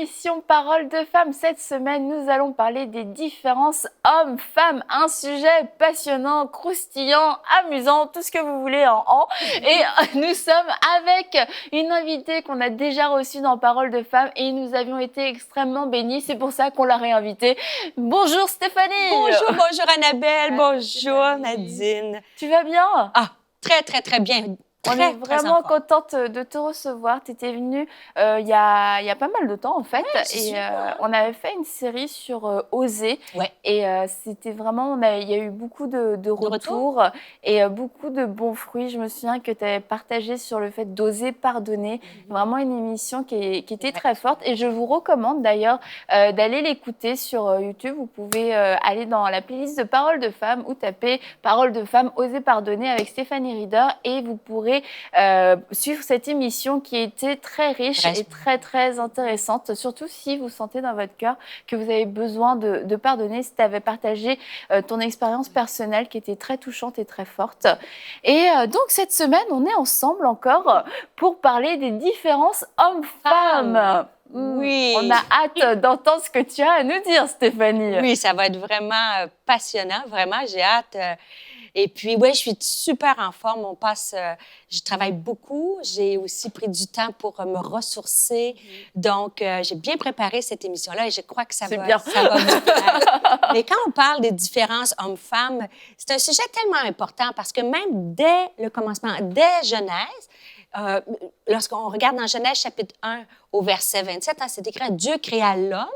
l'émission Parole de femmes. Cette semaine, nous allons parler des différences hommes-femmes. Un sujet passionnant, croustillant, amusant, tout ce que vous voulez en. Et nous sommes avec une invitée qu'on a déjà reçue dans Parole de femmes et nous avions été extrêmement bénis. C'est pour ça qu'on l'a réinvitée. Bonjour Stéphanie. Bonjour Annabelle. Bonjour Nadine. Tu vas bien? Ah, très bien. On est vraiment contente de te recevoir. Tu étais venue il y a pas mal de temps, en fait. Ouais, on avait fait une série sur Oser. Ouais. Et c'était vraiment... Il y a eu beaucoup de retours et beaucoup de bons fruits. Je me souviens que tu avais partagé sur le fait d'oser pardonner. Vraiment une émission qui était très forte. Et je vous recommande d'ailleurs d'aller l'écouter sur YouTube. Vous pouvez aller dans la playlist de Paroles de femmes ou taper Paroles de femmes, Oser pardonner avec Stéphanie Rieder. Et vous pourrez suivre cette émission qui était très riche et très intéressante, surtout si vous sentez dans votre cœur que vous avez besoin de pardonner, si tu avais partagé ton expérience personnelle qui était très touchante et très forte. Et donc cette semaine, on est ensemble encore pour parler des différences hommes-femmes. Oui. On a hâte d'entendre ce que tu as à nous dire, Stéphanie. Oui, ça va être vraiment passionnant, vraiment, j'ai hâte. Et puis, oui, je suis super en forme. Je travaille beaucoup. J'ai aussi pris du temps pour me ressourcer. Donc, j'ai bien préparé cette émission-là et je crois que ça va vous plaire. Mais quand on parle des différences hommes-femmes, c'est un sujet tellement important parce que même dès le commencement, dès Genèse, lorsqu'on regarde dans Genèse chapitre 1 au verset 27, c'est écrit « Dieu créa l'homme ».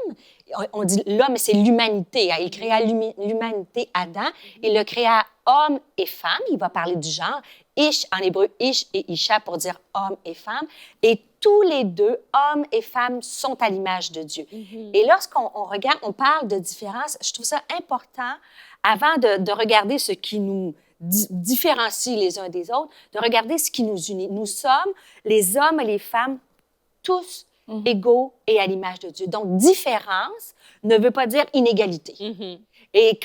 On dit l'homme, c'est l'humanité. Il créa l'humanité, Adam. Il le créa homme et femme. Il va parler du genre. Ish, en hébreu, Ish et Isha pour dire homme et femme. Et tous les deux, hommes et femmes, sont à l'image de Dieu. Et lorsqu'on regarde, on parle de différence, je trouve ça important, avant de regarder ce qui nous différencie les uns des autres, de regarder ce qui nous unit. Nous sommes, les hommes et les femmes, tous égaux et à l'image de Dieu. Donc, différence ne veut pas dire inégalité. Et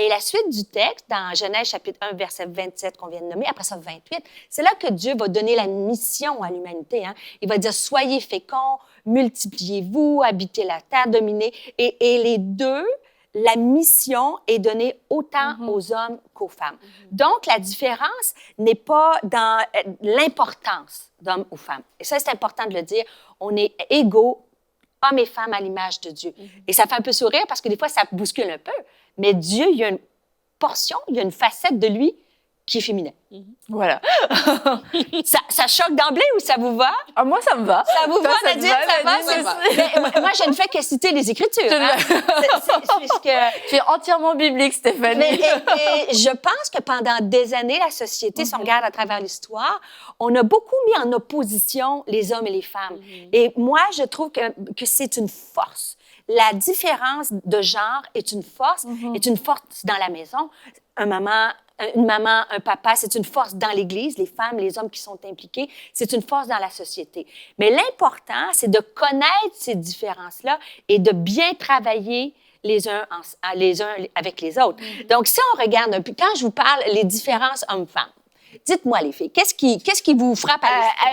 la suite du texte, dans Genèse chapitre 1, verset 27 qu'on vient de nommer, après ça 28, c'est là que Dieu va donner la mission à l'humanité. Il va dire « Soyez féconds, multipliez-vous, habitez la terre, dominez. » Et les deux, la mission est donnée autant aux hommes qu'aux femmes. Donc, la différence n'est pas dans l'importance d'hommes ou femmes. Et ça, c'est important de le dire. On est égaux, hommes et femmes, à l'image de Dieu. Et ça fait un peu sourire parce que des fois, ça bouscule un peu. Mais Dieu, il y a une portion, il y a une facette de lui qui est féminin. Voilà. ça choque d'emblée ou ça vous va? Ah, moi, ça me va. Ça vous va, Nadine? Ça va? Mais moi, je ne fais que citer les Écritures. Tu es entièrement biblique, Stéphanie. Et je pense que pendant des années, la société, si on regarde à travers l'histoire, on a beaucoup mis en opposition les hommes et les femmes. Et moi, je trouve que c'est une force. La différence de genre est une force dans la maison. Une maman, un papa, c'est une force dans l'Église, les femmes, les hommes qui sont impliqués, c'est une force dans la société. Mais l'important, c'est de connaître ces différences-là et de bien travailler les uns avec les autres. Donc, si on regarde un peu, quand je vous parle les différences hommes-femmes, dites-moi, les filles, qu'est-ce qui vous frappe à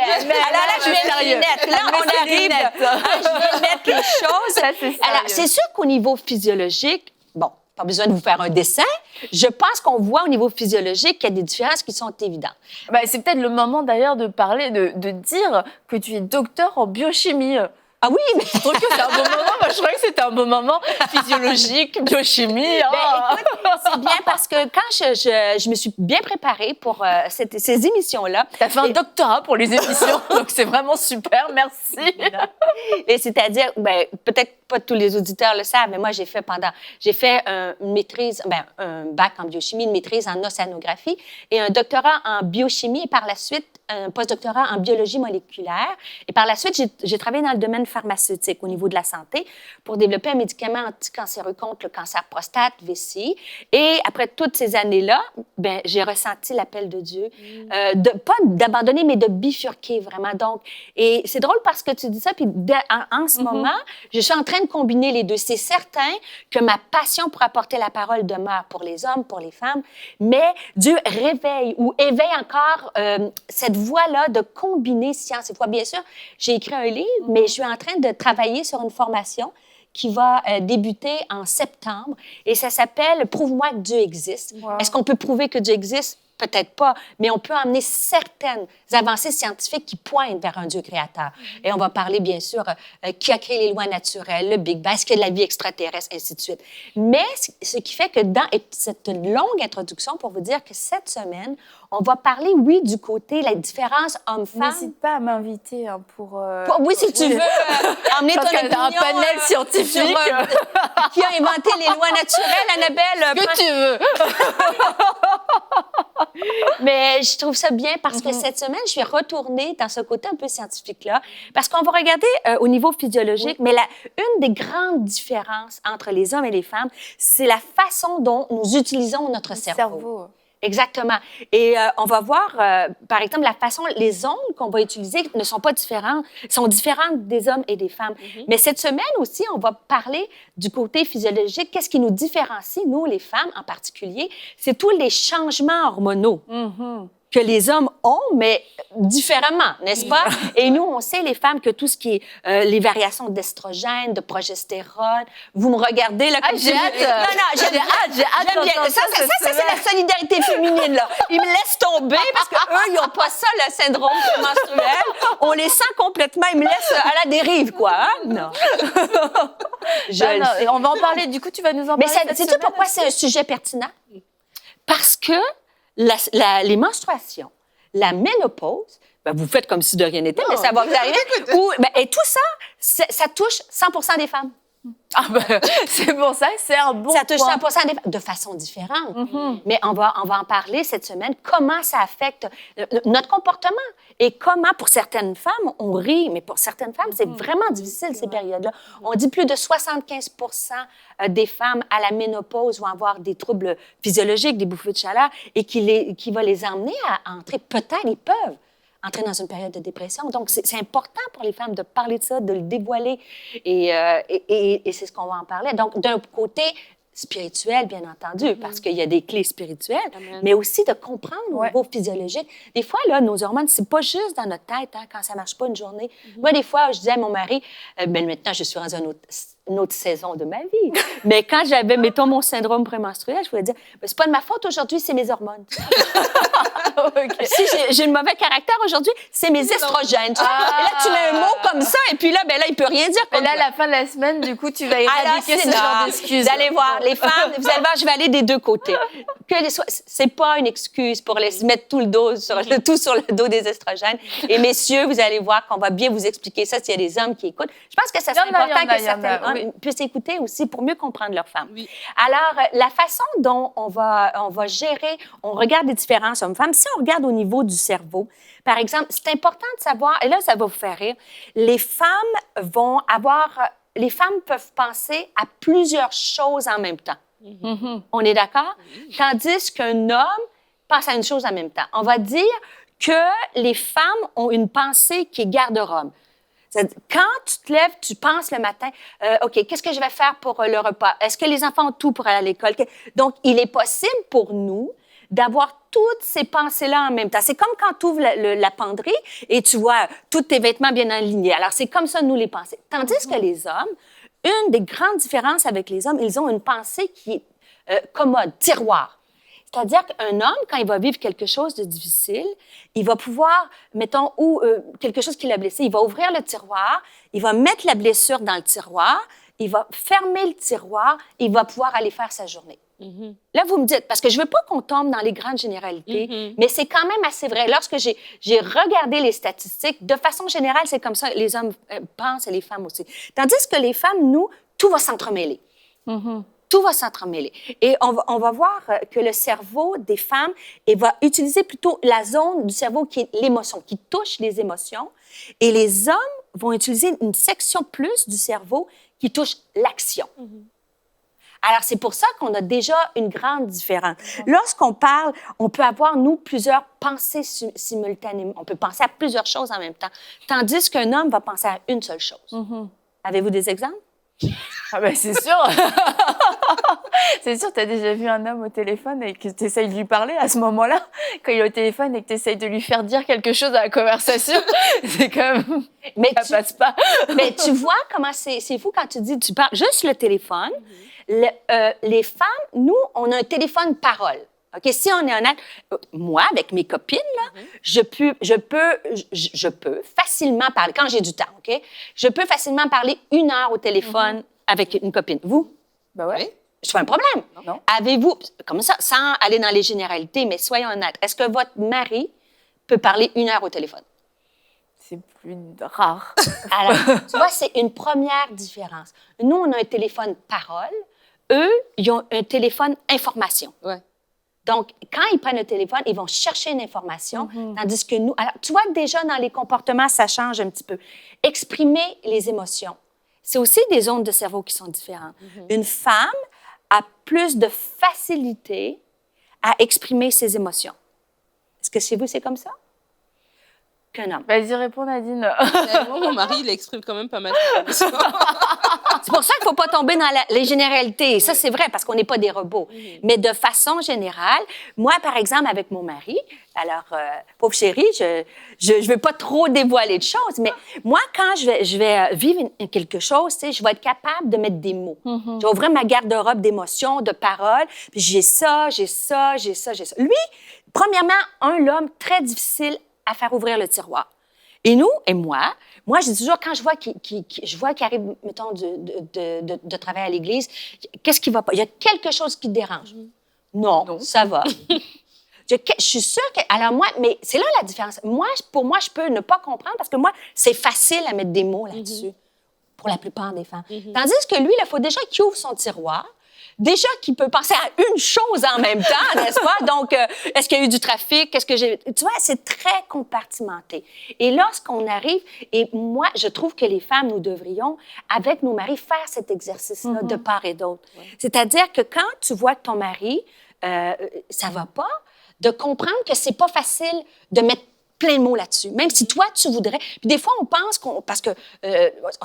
l'esprit? Là, je mets les lunettes. Là, on arrive. Je vais mettre les choses. Alors, c'est sûr qu'au niveau physiologique, pas besoin de vous faire un dessin. Je pense qu'on voit au niveau physiologique qu'il y a des différences qui sont évidentes. C'est peut-être le moment d'ailleurs de parler, de dire que tu es docteur en biochimie. Ah oui, mais... Je trouve que c'est un bon moment. Moi, je crois que c'était un bon moment physiologique, biochimie. Écoute, c'est bien parce que quand je me suis bien préparée pour ces émissions-là... Tu as fait un doctorat pour les émissions, donc c'est vraiment super, merci. Et c'est-à-dire, peut-être pas tous les auditeurs le savent, mais moi, j'ai fait une maîtrise, un bac en biochimie, une maîtrise en océanographie et un doctorat en biochimie et par la suite, un postdoctorat en biologie moléculaire. Et par la suite, j'ai travaillé dans le domaine pharmaceutique au niveau de la santé pour développer un médicament anticancéreux contre le cancer prostate, vessie. Et après toutes ces années-là, j'ai ressenti l'appel de Dieu, pas d'abandonner, mais de bifurquer vraiment. Donc, et c'est drôle parce que tu dis ça, puis en ce moment, je suis en train de combiner les deux. C'est certain que ma passion pour apporter la parole demeure pour les hommes, pour les femmes, mais Dieu réveille ou éveille encore cette voie-là de combiner science et foi. Bien sûr, j'ai écrit un livre, mais je suis en en train de travailler sur une formation qui va débuter en septembre et ça s'appelle « Prouve-moi que Dieu existe ». Wow. Est-ce qu'on peut prouver que Dieu existe? Peut-être pas, mais on peut amener certaines avancées scientifiques qui pointent vers un Dieu créateur. Et on va parler, bien sûr, qui a créé les lois naturelles, le Big Bang, est-ce qu'il y a de la vie extraterrestre, ainsi de suite. Mais ce qui fait que dans cette longue introduction, pour vous dire que cette semaine, on va parler, oui, du côté, la différence homme-femme. N'hésite pas à m'inviter pour... Oui, si tu veux emmener ton opinion. Un panel scientifique. Sur, qui a inventé les lois naturelles, Annabelle? Que tu veux. Mais je trouve ça bien parce que cette semaine, je suis retournée dans ce côté un peu scientifique-là parce qu'on va regarder au niveau physiologique, mais une des grandes différences entre les hommes et les femmes, c'est la façon dont nous utilisons notre cerveau. Exactement. Et on va voir, par exemple, la façon, les ondes qu'on va utiliser ne sont pas différentes, sont différentes des hommes et des femmes. Mais cette semaine aussi, on va parler du côté physiologique. Qu'est-ce qui nous différencie, nous, les femmes en particulier? C'est tous les changements hormonaux que les hommes ont, mais différemment, n'est-ce pas? Et nous, on sait, les femmes, que tout ce qui est les variations d'estrogène, de progestérone, vous me regardez là comme j'ai hâte. Non, j'ai hâte bien. Ça, c'est la solidarité féminine, là. Ils me laissent tomber parce qu'eux, ils n'ont pas ça, le syndrome menstruel. On les sent complètement, ils me laissent à la dérive, quoi. Hein? Non. Non, on va en parler. Du coup, tu vas nous en parler. Mais sais-tu pourquoi c'est un sujet pertinent? Parce que les menstruations, la ménopause, ben vous faites comme si de rien n'était, mais ça va vous arriver. Et tout ça, ça touche 100% des femmes. Ah ben, c'est pour ça que c'est un bon Ça touche point. 100% des femmes, de façon différente. Mais on va en parler cette semaine, comment ça affecte notre comportement. Et comment, pour certaines femmes, on rit, mais pour certaines femmes, c'est vraiment difficile, ces périodes-là. On dit plus de 75% des femmes à la ménopause vont avoir des troubles physiologiques, des bouffées de chaleur, et qui va les emmener à entrer, peut-être, ils peuvent entrer dans une période de dépression. Donc, c'est important pour les femmes de parler de ça, de le dévoiler, et c'est ce qu'on va en parler. Donc, d'un côté spirituel, bien entendu, parce qu'il y a des clés spirituelles, mais aussi de comprendre au niveau physiologique. Des fois, là, nos hormones, c'est pas juste dans notre tête, hein, quand ça marche pas une journée. Moi, des fois, je disais à mon mari, maintenant, je suis dans une autre saison de ma vie. Mais quand j'avais, mettons, mon syndrome prémenstruel, je pouvais dire, c'est pas de ma faute aujourd'hui, c'est mes hormones. Si j'ai un mauvais caractère aujourd'hui, c'est mes estrogènes. Et là, tu mets un mot comme ça, et puis là, il peut rien dire. Et là, à la fin de la semaine, du coup, tu vas éradiquer ce genre d'excuses. Vous allez voir, les femmes, vous allez voir, je vais aller des deux côtés. C'est pas une excuse pour les mettre tout sur le dos des estrogènes. Et messieurs, vous allez voir qu'on va bien vous expliquer ça s'il y a des hommes qui écoutent. Je pense que ça serait important que certains hommes puissent écouter aussi pour mieux comprendre leurs femmes. Oui. Alors, la façon dont on va gérer, on regarde les différences hommes-femmes. Si on regarde au niveau du cerveau, par exemple, c'est important de savoir, et là, ça va vous faire rire, les femmes peuvent penser à plusieurs choses en même temps. On est d'accord? Tandis qu'un homme pense à une chose en même temps. On va dire que les femmes ont une pensée qui est garde-robe. Quand tu te lèves, tu penses le matin, OK, qu'est-ce que je vais faire pour le repas? Est-ce que les enfants ont tout pour aller à l'école? Donc, il est possible pour nous d'avoir toutes ces pensées-là en même temps. C'est comme quand tu ouvres la penderie et tu vois tous tes vêtements bien alignés. Alors, c'est comme ça, nous, les pensées. Tandis que les hommes, une des grandes différences avec les hommes, ils ont une pensée qui est commode, tiroir. C'est-à-dire qu'un homme, quand il va vivre quelque chose de difficile, il va pouvoir, mettons, quelque chose qui l'a blessé, il va ouvrir le tiroir, il va mettre la blessure dans le tiroir, il va fermer le tiroir, il va pouvoir aller faire sa journée. Là, vous me dites, parce que je ne veux pas qu'on tombe dans les grandes généralités, mais c'est quand même assez vrai. Lorsque j'ai regardé les statistiques, de façon générale, c'est comme ça, les hommes pensent et les femmes aussi. Tandis que les femmes, nous, tout va s'entremêler. Tout va s'entremêler. Et on va voir que le cerveau des femmes va utiliser plutôt la zone du cerveau qui est l'émotion, qui touche les émotions. Et les hommes vont utiliser une section plus du cerveau qui touche l'action. Alors, c'est pour ça qu'on a déjà une grande différence. Lorsqu'on parle, on peut avoir, nous, plusieurs pensées simultanément. On peut penser à plusieurs choses en même temps. Tandis qu'un homme va penser à une seule chose. Avez-vous des exemples? Ah ben c'est sûr. C'est sûr, tu as déjà vu un homme au téléphone et que tu essayes de lui parler à ce moment-là, quand il est au téléphone et que tu essayes de lui faire dire quelque chose à la conversation. C'est comme... Mais ça passe pas. Mais tu vois comment c'est fou quand tu dis, tu parles juste le téléphone. Les femmes, nous, on a un téléphone parole. OK? Si on est honnête, moi, avec mes copines, là, je peux facilement parler, quand j'ai du temps, OK? Je peux facilement parler 1 heure au téléphone avec une copine. Vous? Ben ouais. C'est pas un problème. Non. Avez-vous, comme ça, sans aller dans les généralités, mais soyons honnêtes, est-ce que votre mari peut parler 1 heure au téléphone? C'est plus rare. Alors, tu vois, c'est une première différence. Nous, on a un téléphone parole. Eux, ils ont un téléphone information. Ouais. Donc, quand ils prennent le téléphone, ils vont chercher une information, tandis que nous... Alors, tu vois, déjà, dans les comportements, ça change un petit peu. Exprimer les émotions, c'est aussi des zones de cerveau qui sont différentes. Une femme a plus de facilité à exprimer ses émotions. Est-ce que chez vous, c'est comme ça? Qu'un homme. Vas-y, réponds, Nadine. Moi, mon mari, il exprime quand même pas mal. C'est pour ça qu'il ne faut pas tomber dans les généralités. Ça, c'est vrai, parce qu'on n'est pas des robots. Mais de façon générale, moi, par exemple, avec mon mari, alors, pauvre chéri, je ne veux pas trop dévoiler de choses, mais moi, quand je vais vivre quelque chose, tu sais, je vais être capable de mettre des mots. Je vais ouvrir ma garde-robe d'émotions, de paroles, puis j'ai ça, j'ai ça, j'ai ça, j'ai ça. Lui, premièrement, l'homme très difficile à faire ouvrir le tiroir. Et nous, et moi, je dis toujours, quand je vois qu'il arrive, mettons, de travailler à l'église, qu'est-ce qui va pas? Il y a quelque chose qui te dérange. Non, ça va. Je suis sûre que... Alors moi, mais c'est là la différence. Pour moi, je peux ne pas comprendre parce que moi, c'est facile à mettre des mots là-dessus pour la plupart des femmes. Tandis que lui, il faut déjà qu'il ouvre son tiroir. Déjà qu'il peut penser à une chose en même temps, n'est-ce pas? Donc, est-ce qu'il y a eu du trafic? Tu vois, c'est très compartimenté. Et lorsqu'on arrive, et moi, je trouve que les femmes, nous devrions, avec nos maris, faire cet exercice-là de part et d'autre. Ouais. C'est-à-dire que quand tu vois que ton mari, ça va pas, de comprendre que c'est pas facile de mettre plein de mots là-dessus, même si toi, tu voudrais. Puis des fois, on pense parce que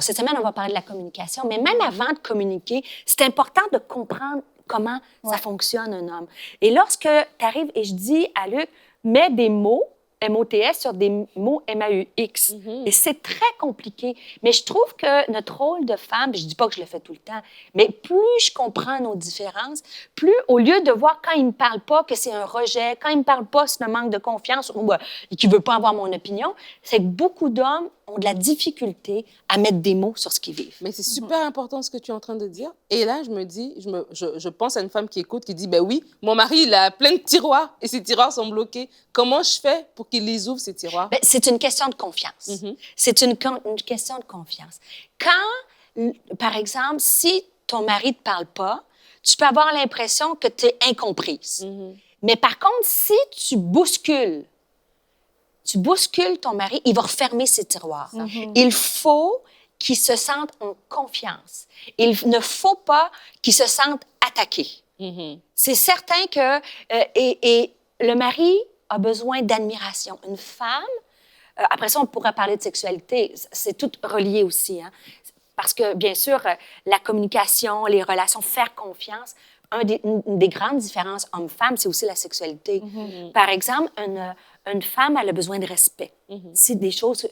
cette semaine, on va parler de la communication, mais même avant de communiquer, c'est important de comprendre comment ça fonctionne, un homme. Et lorsque tu arrives et je dis à Luc, mets des mots, M-O-T-S, sur des mots M-A-U-X. Et c'est très compliqué. Mais je trouve que notre rôle de femme, je ne dis pas que je le fais tout le temps, mais plus je comprends nos différences, plus, au lieu de voir quand il ne me parle pas que c'est un rejet, quand il ne me parle pas c'est un manque de confiance ou qu'il ne veut pas avoir mon opinion, c'est que beaucoup d'hommes ont de la difficulté à mettre des mots sur ce qu'ils vivent. Mais c'est super important ce que tu es en train de dire. Et là, je me dis, je pense à une femme qui écoute, qui dit, ben oui, mon mari, il a plein de tiroirs et ces tiroirs sont bloqués. Comment je fais pour qu'il les ouvre, ces tiroirs? Ben, c'est une question de confiance. C'est une question de confiance. Quand, par exemple, si ton mari ne te parle pas, tu peux avoir l'impression que tu es incomprise. Mais par contre, si tu bouscules ton mari, il va refermer ses tiroirs. Il faut qu'il se sente en confiance. Il ne faut pas qu'il se sente attaqué. C'est certain que... et le mari a besoin d'admiration. Une femme, après ça, on pourra parler de sexualité, c'est tout relié aussi. Hein? Parce que, bien sûr, la communication, les relations, faire confiance, une des grandes différences homme-femme, c'est aussi la sexualité. Par exemple, une femme, elle a besoin de respect. C'est des choses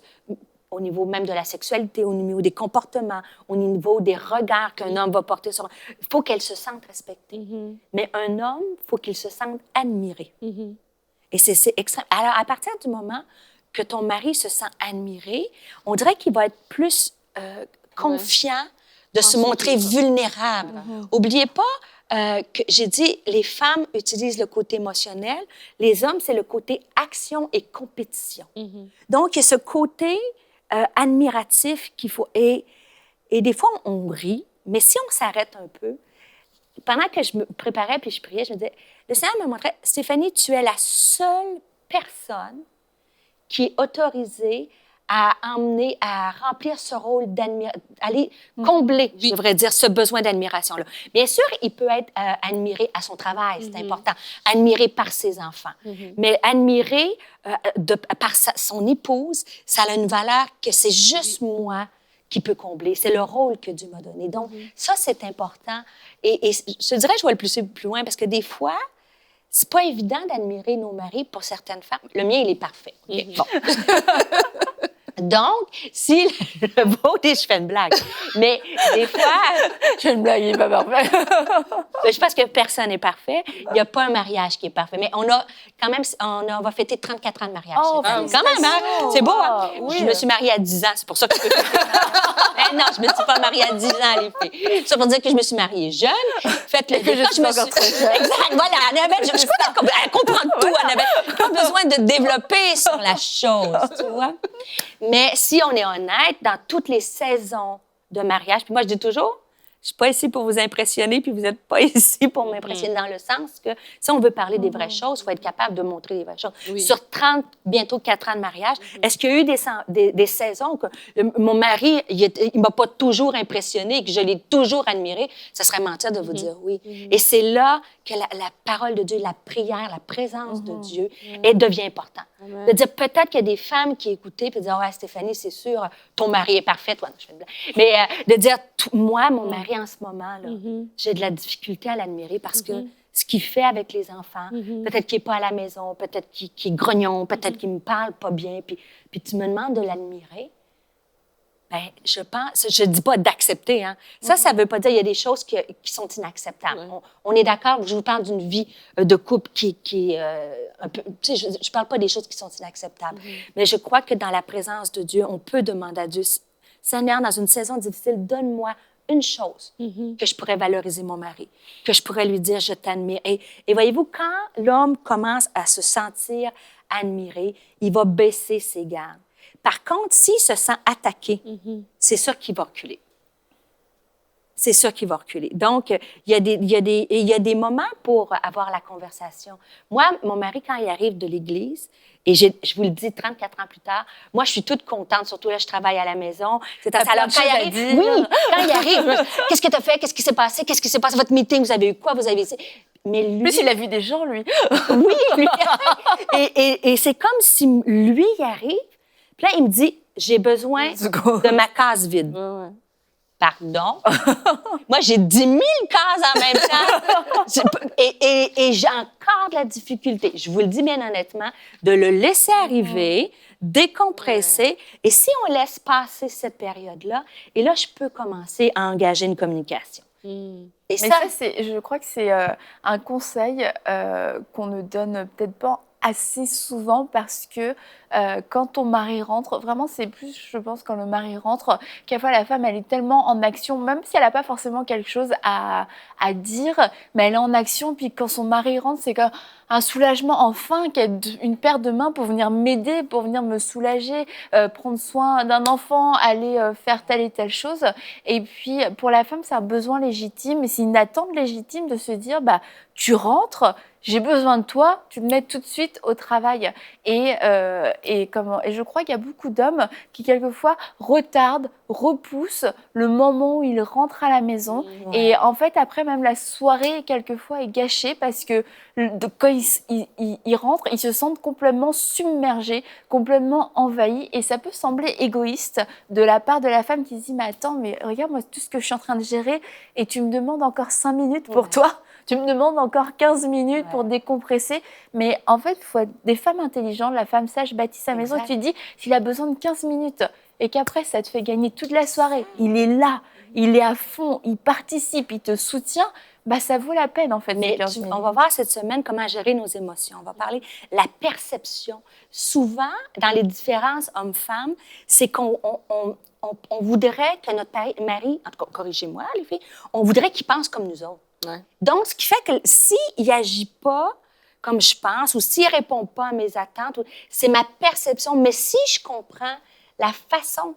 au niveau même de la sexualité, au niveau des comportements, au niveau des regards qu'un homme va porter sur... Il faut qu'elle se sente respectée. Mais un homme, il faut qu'il se sente admiré. Et c'est extrême. Alors, à partir du moment que ton mari se sent admiré, on dirait qu'il va être plus confiant de se montrer vulnérable. Oubliez pas que j'ai dit, les femmes utilisent le côté émotionnel, les hommes, c'est le côté action et compétition. Donc, il y a ce côté admiratif qu'il faut... Et des fois, on rit, mais si on s'arrête un peu, pendant que je me préparais puis je priais, je me disais, le Seigneur me montrait, Stéphanie, tu es la seule personne qui est autorisée à remplir ce rôle aller combler, je devrais dire, ce besoin d'admiration-là. Bien sûr, il peut être admiré à son travail, c'est important, admiré par ses enfants, mais admiré par son épouse, ça a une valeur que c'est juste moi qui peut combler. C'est le rôle que Dieu m'a donné. Donc, ça, c'est important. Et je te dirais, je vais le pousser plus loin parce que des fois, c'est pas évident d'admirer nos maris pour certaines femmes. Le mien, il est parfait. OK? Bon. Donc, si le vôtre, je fais une blague. Mais des fois... Je fais une blague, il n'est pas parfait. Je pense que personne n'est parfait. Il n'y a pas un mariage qui est parfait. Mais on a quand même... On va fêter 34 ans de mariage. Oh, quand même, hein? C'est beau, hein? Oui. Je me suis mariée à 10 ans. C'est pour ça que je peux... Non, je ne me suis pas mariée à 10 ans, les filles. Ça pour dire que je me suis mariée jeune. Fait que je suis encore très jeune. Exact, voilà. Annabelle, je crois qu'elle comprend tout, Annabelle. Pas besoin de développer sur la chose, tu vois? Mais si on est honnête, dans toutes les saisons de mariage, puis moi, je dis toujours, je suis pas ici pour vous impressionner, puis vous n'êtes pas ici pour m'impressionner, dans le sens que si on veut parler des vraies choses, il faut être capable de montrer les vraies choses. Oui. Sur 30, bientôt 4 ans de mariage, est-ce qu'il y a eu des saisons que mon mari, il m'a pas toujours impressionné, que je l'ai toujours admiré? Ça serait mentir de vous dire oui. Et c'est là que la parole de Dieu, la prière, la présence de Dieu, elle devient importante. Amen. De dire, peut-être qu'il y a des femmes qui écoutaient et dire, ouais, Stéphanie, c'est sûr, ton mari est parfait, toi. Je fais une blague. Mais de dire, moi, mon mari en ce moment, là, j'ai de la difficulté à l'admirer parce que ce qu'il fait avec les enfants, peut-être qu'il n'est pas à la maison, peut-être qu'il est grognon, peut-être qu'il ne me parle pas bien, puis tu me demandes de l'admirer. Bien, je pense, je ne dis pas d'accepter, hein. Ça ne veut pas dire qu'il y a des choses qui sont inacceptables. On est d'accord, je vous parle d'une vie de couple qui est un peu... Tu sais, je ne parle pas des choses qui sont inacceptables, mais je crois que dans la présence de Dieu, on peut demander à Dieu, Seigneur, dans une saison difficile, donne-moi une chose que je pourrais valoriser mon mari, que je pourrais lui dire, je t'admire. Et voyez-vous, quand l'homme commence à se sentir admiré, il va baisser ses gardes. Par contre, s'il se sent attaqué, c'est sûr qu'il va reculer. C'est sûr qu'il va reculer. Donc, il y a des moments pour avoir la conversation. Moi, mon mari, quand il arrive de l'église, et je vous le dis 34 ans plus tard, moi, je suis toute contente, surtout là, je travaille à la maison. C'est à alors, quand il arrive, quand il arrive, qu'est-ce que tu as fait? Qu'est-ce qui s'est passé? Qu'est-ce qui s'est passé? Votre meeting, vous avez eu quoi? Vous avez... Mais lui... Plus, il a vu des gens, lui. Oui, lui. Et c'est comme si lui, il arrive, puis là, il me dit, j'ai besoin de ma case vide. Ouais. Pardon? Moi, j'ai 10 000 cases en même temps. Et j'ai encore de la difficulté, je vous le dis bien honnêtement, de le laisser arriver, décompresser. Et si on laisse passer cette période-là, et là, je peux commencer à engager une communication. Et mais ça, je crois que c'est un conseil qu'on ne donne peut-être pas assez souvent parce que quand ton mari rentre, vraiment c'est plus, je pense, quand le mari rentre, quelquefois la femme elle est tellement en action, même si elle n'a pas forcément quelque chose à dire, mais elle est en action, puis quand son mari rentre, c'est comme un soulagement, enfin, qu'il y a une paire de mains pour venir m'aider, pour venir me soulager, prendre soin d'un enfant, aller faire telle et telle chose. Et puis pour la femme, c'est un besoin légitime, et c'est une attente légitime de se dire, bah, tu rentres, j'ai besoin de toi, tu me mets tout de suite au travail. Et je crois qu'il y a beaucoup d'hommes qui, quelquefois, retardent, repoussent le moment où ils rentrent à la maison. Et en fait, après, même la soirée, quelquefois, est gâchée parce que quand ils rentrent, ils se sentent complètement submergés, complètement envahis. Et ça peut sembler égoïste de la part de la femme qui se dit « Mais attends, mais regarde, moi, tout ce que je suis en train de gérer et tu me demandes encore 5 minutes pour toi ?» Tu me demandes encore 15 minutes pour décompresser. Mais en fait, il faut être des femmes intelligentes. La femme sage bâtit sa maison. Tu dis, s'il a besoin de 15 minutes et qu'après, ça te fait gagner toute la soirée, il est là, il est à fond, il participe, il te soutient, bah, ça vaut la peine, en fait. Mais on va voir cette semaine comment gérer nos émotions. On va parler de la perception. Souvent, dans les différences hommes-femmes, c'est qu'on voudrait que notre mari, en tout cas, corrigez-moi, les filles, on voudrait qu'il pense comme nous autres. Ouais. Donc, ce qui fait que s'il n'agit pas comme je pense ou s'il ne répond pas à mes attentes, c'est ma perception. Mais si je comprends la façon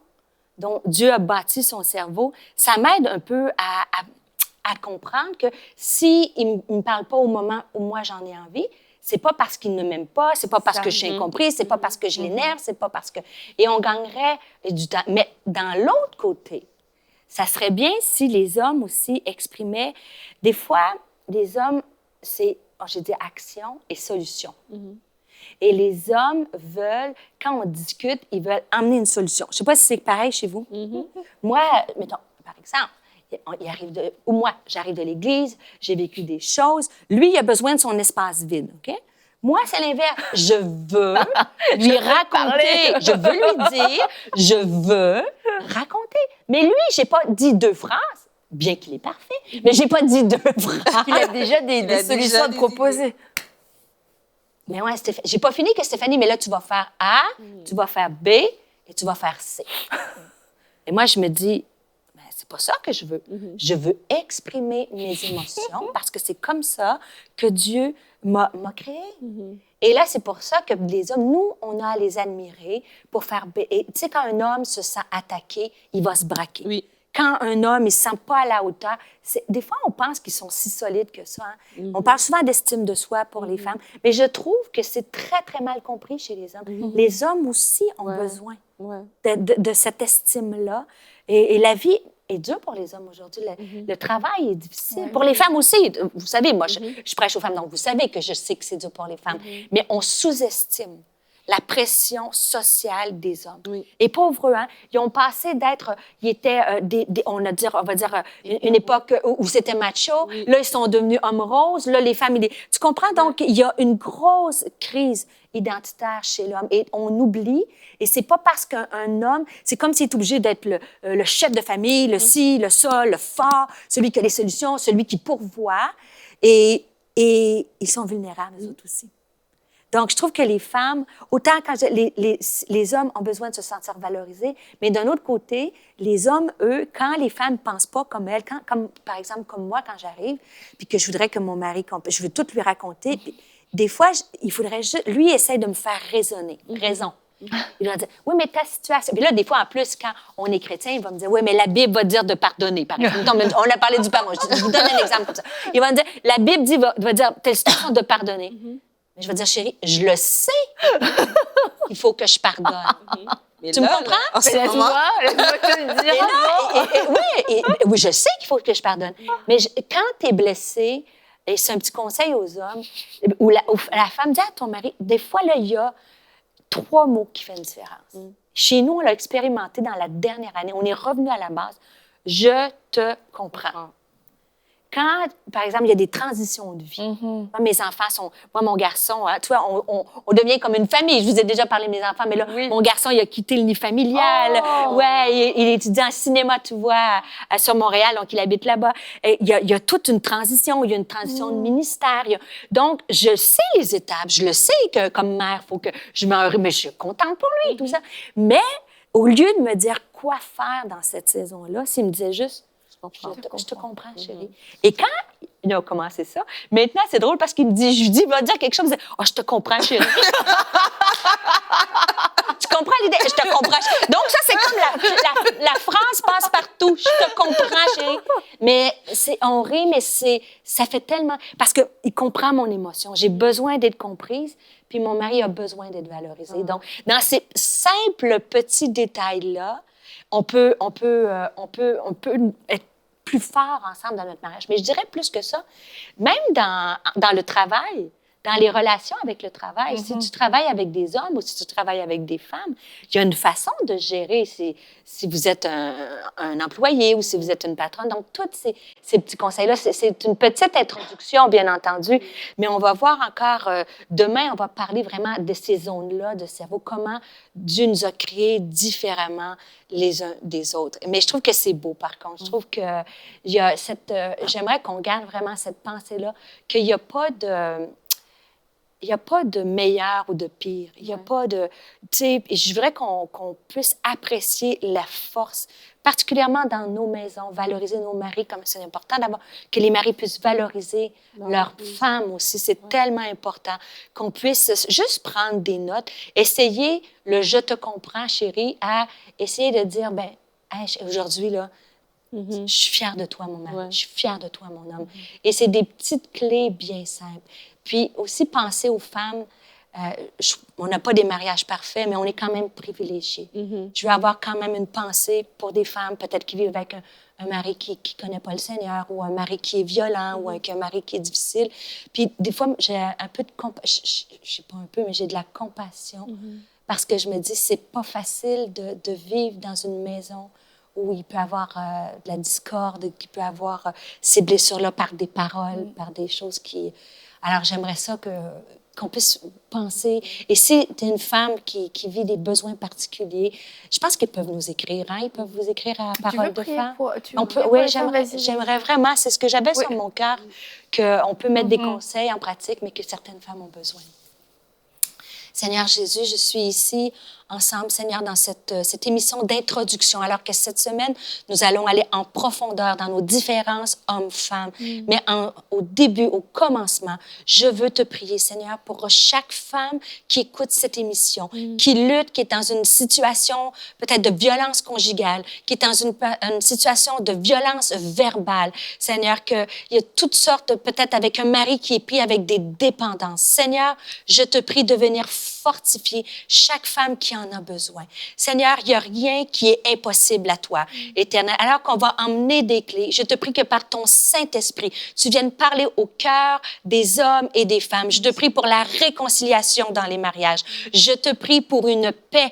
dont Dieu a bâti son cerveau, ça m'aide un peu à comprendre que s'il ne me parle pas au moment où moi j'en ai envie, c'est pas parce qu'il ne m'aime pas, c'est pas parce que je suis incomprise, c'est pas parce que je l'énerve, c'est pas parce que... Et on gagnerait du temps. Mais dans l'autre côté, ça serait bien si les hommes aussi exprimaient... Des fois, les hommes, c'est, j'ai dit action et solution. Et les hommes veulent, quand on discute, ils veulent amener une solution. Je ne sais pas si c'est pareil chez vous. Moi, mettons, par exemple, ou moi, j'arrive de l'église, j'ai vécu des choses. Lui, il a besoin de son espace vide, OK? Moi, c'est l'inverse. Je veux lui raconter, je veux lui dire, je veux raconter. Mais lui, j'ai pas dit 2 phrases, bien qu'il est parfait, mais j'ai pas dit 2 phrases. Il a déjà des solutions à te proposer. Mais ouais, j'ai pas fini que Stéphanie, mais là, tu vas faire A, tu vas faire B et tu vas faire C. Et moi, je me dis, c'est pas ça que je veux. Je veux exprimer mes émotions parce que c'est comme ça que Dieu m'a créé. Et là, c'est pour ça que les hommes, nous, on a à les admirer pour faire... Et tu sais, quand un homme se sent attaqué, il va se braquer. Oui. Quand un homme ne se sent pas à la hauteur, des fois, on pense qu'ils sont si solides que ça. Hein? On parle souvent d'estime de soi pour les femmes, mais je trouve que c'est très, très mal compris chez les hommes. Les hommes aussi ont besoin de cette estime-là. Et la vie est dure pour les hommes aujourd'hui. Le travail est difficile. Pour les femmes aussi. Vous savez, moi, je prêche aux femmes, donc vous savez que je sais que c'est dur pour les femmes. Mais on sous-estime la pression sociale des hommes. Et pauvres eux, hein, ils ont passé d'être... Ils étaient, on va dire, une époque où c'était macho. Là, ils sont devenus hommes roses. Là, les femmes... Tu comprends? Donc, il y a une grosse crise identitaire chez l'homme. Et on oublie, et c'est pas parce qu'un homme... C'est comme s'il est obligé d'être le chef de famille, le ci, le ça, le fort, celui qui a les solutions, celui qui pourvoit. Et ils sont vulnérables, eux autres aussi. Donc, je trouve que les femmes, autant quand les hommes ont besoin de se sentir valorisés, mais d'un autre côté, les hommes, eux, quand les femmes ne pensent pas comme elles, comme, par exemple, comme moi, quand j'arrive, puis que je voudrais que mon mari, je veux tout lui raconter, puis des fois, il faudrait juste, lui, essaie de me faire raison. Il va dire, oui, mais ta situation. Puis là, des fois, en plus, quand on est chrétien, il va me dire, oui, mais la Bible va dire de pardonner, par exemple. On a parlé du pardon. Je vous donne un exemple comme ça. Il va me dire, la Bible va dire, telle situation de pardonner. Mais je vais dire, chérie, je le sais. Il faut que je pardonne. Tu me comprends? En ce moment... Laisse-moi te le dire. Oui, je sais qu'il faut que je pardonne. Mais quand tu es blessé, et c'est un petit conseil aux hommes, où la femme dit à ton mari, des fois, là, il y a 3 mots qui font une différence. Chez nous, on l'a expérimenté dans la dernière année. On est revenu à la base. Je te comprends. Quand, par exemple, il y a des transitions de vie, moi, mes enfants sont... Moi, mon garçon, hein, tu vois, on devient comme une famille. Je vous ai déjà parlé de mes enfants, mais là, mon garçon, il a quitté le nid familial. Ouais, il étudie en cinéma, tu vois, sur Montréal, donc il habite là-bas. Et il y a toute une transition. Il y a une transition de ministère. Donc, je sais les étapes. Je le sais que, comme mère, il faut que je me... Mais je suis contente pour lui, tout ça. Mais au lieu de me dire quoi faire dans cette saison-là, s'il me disait juste... Je te comprends, chérie. Et quand il a commencé ça, maintenant, c'est drôle parce qu'il me dit, je lui dis, il va dire quelque chose, il me dit, oh, je te comprends, chérie. Tu comprends l'idée? Je te comprends. Donc, ça, c'est comme la phrase passe partout. Je te comprends, chérie. Mais on rit, mais ça fait tellement... Parce qu'il comprend mon émotion. J'ai besoin d'être comprise, puis mon mari a besoin d'être valorisé. Donc, dans ces simples petits détails-là, on peut être plus fort ensemble dans notre mariage. Mais je dirais plus que ça, même dans le travail, dans les relations avec le travail, si tu travailles avec des hommes ou si tu travailles avec des femmes, il y a une façon de gérer si vous êtes un employé ou si vous êtes une patronne. Donc, tous ces petits conseils-là, c'est une petite introduction, bien entendu, mais on va voir encore, demain, on va parler vraiment de ces zones-là de cerveau, comment Dieu nous a créés différemment les uns des autres. Mais je trouve que c'est beau, par contre. Je trouve que j'aimerais qu'on garde vraiment cette pensée-là, qu'il n'y a pas de... Il n'y a pas de meilleur ou de pire. Il n'y a pas de... Tu sais, je voudrais qu'on puisse apprécier la force, particulièrement dans nos maisons, valoriser nos maris, comme c'est important d'abord, que les maris puissent valoriser leurs femmes aussi. C'est tellement important qu'on puisse juste prendre des notes, essayer le « je te comprends, chérie », à essayer de dire, ben hey, aujourd'hui, là, je suis fière de toi, mon mari. Je suis fière de toi, mon homme. Et c'est des petites clés bien simples. Puis aussi penser aux femmes, on n'a pas des mariages parfaits, mais on est quand même privilégiés. Je veux avoir quand même une pensée pour des femmes peut-être qui vivent avec un mari qui ne connaît pas le Seigneur ou un mari qui est violent ou un mari qui est difficile. Puis des fois, j'ai un peu de compassion, je sais pas un peu, mais j'ai de la compassion parce que je me dis, c'est pas facile de vivre dans une maison où il peut y avoir de la discorde, qu'il peut y avoir ces blessures-là par des paroles, par des choses qui... Alors, j'aimerais ça qu'on puisse penser. Et si tu es une femme qui vit des besoins particuliers, je pense qu'ils peuvent nous écrire. Hein? Ils peuvent vous écrire à Parole de Femme. Oui, j'aimerais vraiment. C'est ce que j'avais sur mon cœur, qu'on peut mettre des conseils en pratique, mais que certaines femmes ont besoin. Seigneur Jésus, je suis ici ensemble, Seigneur, dans cette émission d'introduction, alors que cette semaine, nous allons aller en profondeur dans nos différences hommes-femmes. Mais au début, au commencement, je veux te prier, Seigneur, pour chaque femme qui écoute cette émission, qui lutte, qui est dans une situation peut-être de violence conjugale, qui est dans une situation de violence verbale. Seigneur, qu'il y a toutes sortes, peut-être avec un mari qui est pris avec des dépendances. Seigneur, je te prie de venir fortifier chaque femme qui en a besoin. Seigneur, il n'y a rien qui est impossible à toi, Éternel. Alors qu'on va emmener des clés, je te prie que par ton Saint-Esprit, tu viennes parler au cœur des hommes et des femmes. Je te prie pour la réconciliation dans les mariages. Je te prie pour une paix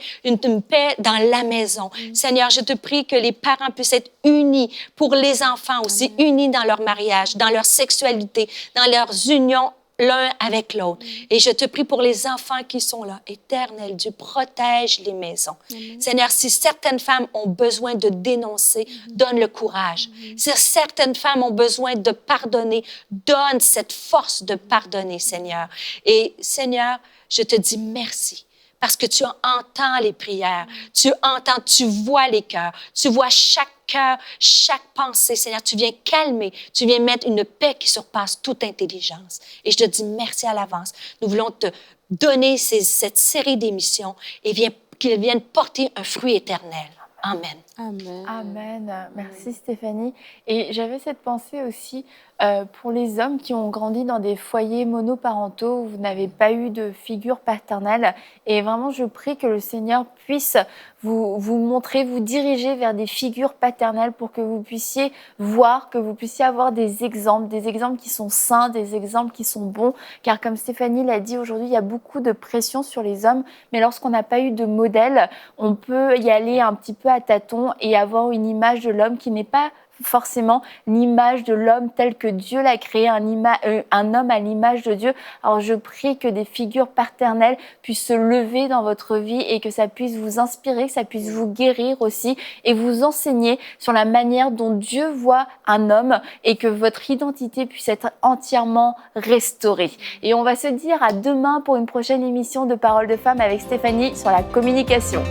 dans la maison. Seigneur, je te prie que les parents puissent être unis, pour les enfants aussi, unis dans leur mariage, dans leur sexualité, dans leurs unions l'un avec l'autre. Et je te prie pour les enfants qui sont là. Éternel Dieu, protège les maisons. Seigneur, si certaines femmes ont besoin de dénoncer, donne le courage. Si certaines femmes ont besoin de pardonner, donne cette force de pardonner, Seigneur. Et Seigneur, je te dis merci. Parce que tu entends les prières, tu entends, tu vois les cœurs, tu vois chaque cœur, chaque pensée. Seigneur, tu viens calmer, tu viens mettre une paix qui surpasse toute intelligence. Et je te dis merci à l'avance. Nous voulons te donner cette série d'émissions et qu'elles viennent porter un fruit éternel. Amen. Amen. Amen. Merci Stéphanie. Et j'avais cette pensée aussi pour les hommes qui ont grandi dans des foyers monoparentaux où vous n'avez pas eu de figure paternelle. Et vraiment, je prie que le Seigneur puisse vous montrer, vous diriger vers des figures paternelles pour que vous puissiez voir, que vous puissiez avoir des exemples qui sont sains, des exemples qui sont bons. Car comme Stéphanie l'a dit aujourd'hui, il y a beaucoup de pression sur les hommes. Mais lorsqu'on n'a pas eu de modèle, on peut y aller un petit peu à tâtons et avoir une image de l'homme qui n'est pas forcément l'image de l'homme tel que Dieu l'a créé, un homme à l'image de Dieu. Alors je prie que des figures paternelles puissent se lever dans votre vie et que ça puisse vous inspirer, que ça puisse vous guérir aussi et vous enseigner sur la manière dont Dieu voit un homme et que votre identité puisse être entièrement restaurée. Et on va se dire à demain pour une prochaine émission de Parole de Femme avec Stéphanie sur la communication.